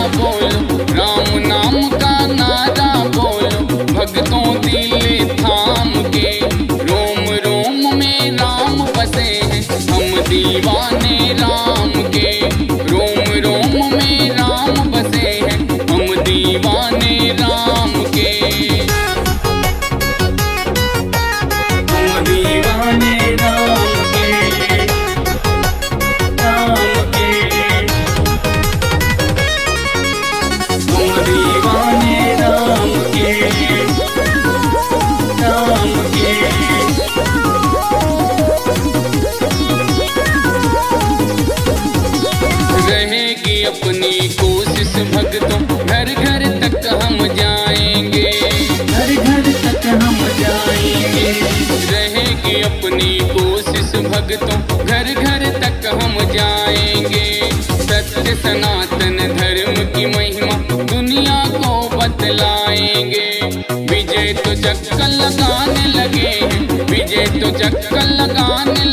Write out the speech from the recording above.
बोलो, राम नाम का नारा बोलो, भक्तों दिल थाम के। रोम रोम में राम बसे हैं, हम दीवाने राम के। रोम रोम में राम बसे हैं, हम दीवाने राम के। हम दीवाने राम के, राम के। हम दीवाने राम के, राम के। रहेगी अपनी कोशिश भक्तों, घर घर तक हम जाएंगे, घर घर तक हम जाएंगे। रहेगी अपनी कोशिश भक्तों, घर घर तक हम जाएंगे। सत्य सनातन धर्म की महिमा दुनिया को बतलाएंगे। विजय तो चक्कर लगाने लगे हैं, विजय तो चक्कर लगाने